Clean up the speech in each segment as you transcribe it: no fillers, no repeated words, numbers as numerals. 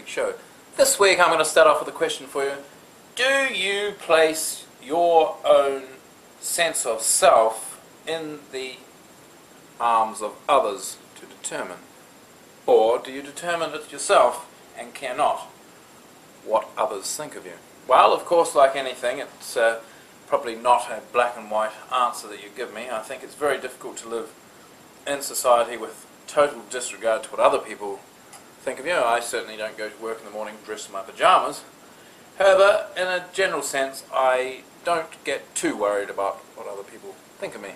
Show. This week I'm going to start off with a question for you. Do you place your own sense of self in the arms of others to determine? Or do you determine it yourself and care not what others think of you? Well, of course, like anything, it's probably not a black and white answer that you give me. I think it's very difficult to live in society with total disregard to what other people think of you. I certainly don't go to work in the morning dressed in my pajamas. However, in a general sense, I don't get too worried about what other people think of me.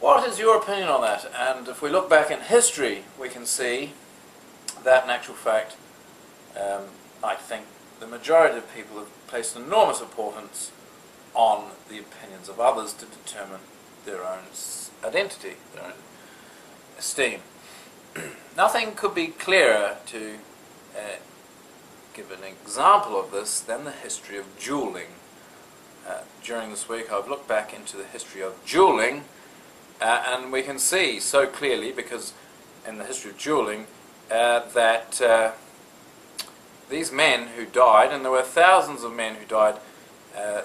What is your opinion on that? And if we look back in history, we can see that in actual fact, I think the majority of people have placed enormous importance on the opinions of others to determine their own identity, their own esteem. Nothing could be clearer to give an example of this than the history of duelling. During this week I've looked back into the history of duelling, and we can see so clearly, because in the history of duelling, that these men who died, and there were thousands of men who died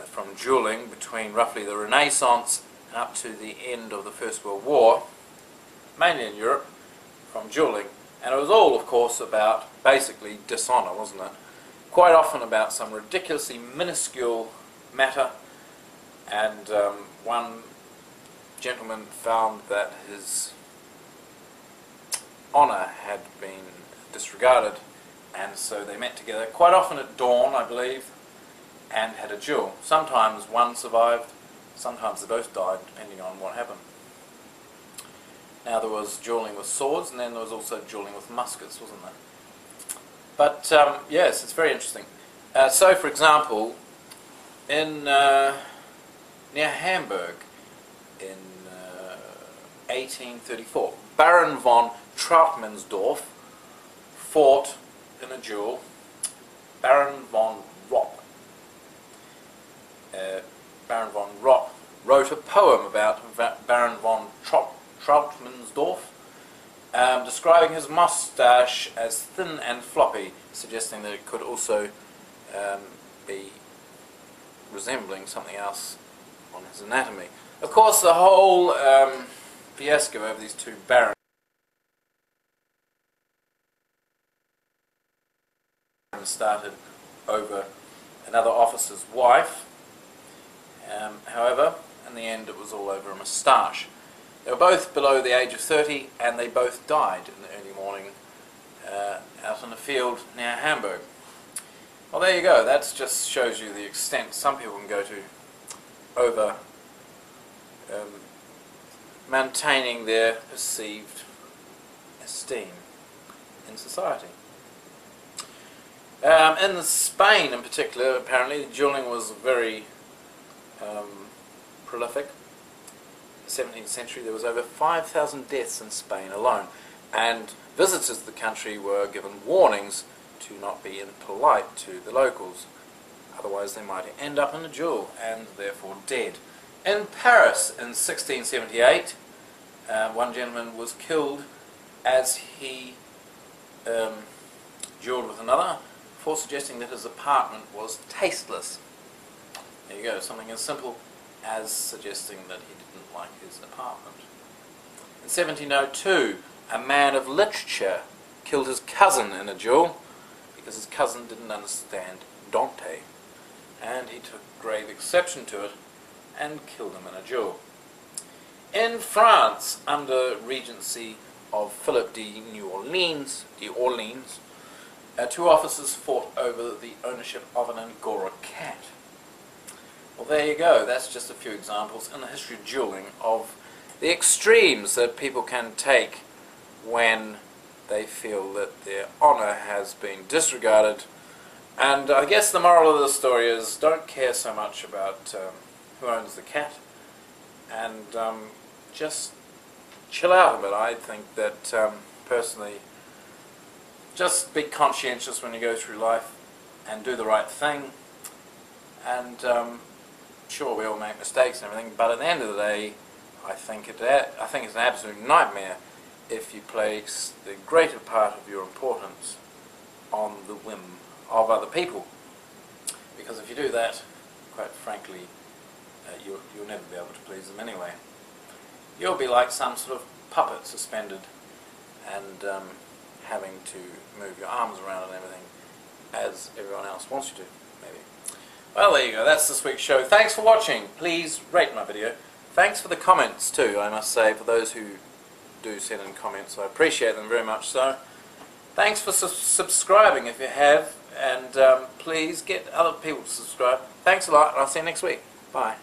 from duelling between roughly the Renaissance and up to the end of the First World War, mainly in Europe, from duelling. And it was all, of course, about basically dishonour, wasn't it? Quite often about some ridiculously minuscule matter, and one gentleman found that his honour had been disregarded, and so they met together, quite often at dawn, I believe, and had a duel. Sometimes one survived, sometimes they both died, depending on what happened. Now, there was duelling with swords, and then there was also duelling with muskets, wasn't there? But yes, it's very interesting. So, for example, in near Hamburg in 1834, Baron von Trautmannsdorf fought in a duel Baron von Ropp. Baron von Ropp wrote a poem about Baron von Trautmannsdorf, describing his moustache as thin and floppy, suggesting that it could also be resembling something else on his anatomy. Of course, the whole fiasco over these two barons started over another officer's wife. However, in the end it was all over a moustache. They were both below the age of 30, and they both died in the early morning out in a field near Hamburg. Well, there you go. That just shows you the extent some people can go to over maintaining their perceived esteem in society. In Spain in particular, apparently, duelling was very prolific. In the 17th century there was over 5,000 deaths in Spain alone, and visitors to the country were given warnings to not be impolite to the locals, otherwise they might end up in a duel and therefore dead. In Paris in 1678, one gentleman was killed as he duelled with another for suggesting that his apartment was tasteless. There you go, something as simple as suggesting that he didn't like his apartment. In 1702, a man of literature killed his cousin in a duel because his cousin didn't understand Dante, and he took grave exception to it and killed him in a duel. In France, under regency of Philip de Orleans, two officers fought over the ownership of an Angora cat. Well, there you go. That's just a few examples in the history of duelling of the extremes that people can take when they feel that their honour has been disregarded. And I guess the moral of the story is don't care so much about who owns the cat, and just chill out a bit. I think that personally, just be conscientious when you go through life and do the right thing. And sure, we all make mistakes and everything, but at the end of the day, I think it's an absolute nightmare if you place the greater part of your importance on the whim of other people. Because if you do that, quite frankly, you'll never be able to please them anyway. You'll be like some sort of puppet suspended and having to move your arms around and everything as everyone else wants you to, maybe. Well, there you go. That's this week's show. Thanks for watching. Please rate my video. Thanks for the comments too, I must say, for those who do send in comments. I appreciate them very much so. Thanks for subscribing if you have, and please get other people to subscribe. Thanks a lot, and I'll see you next week. Bye.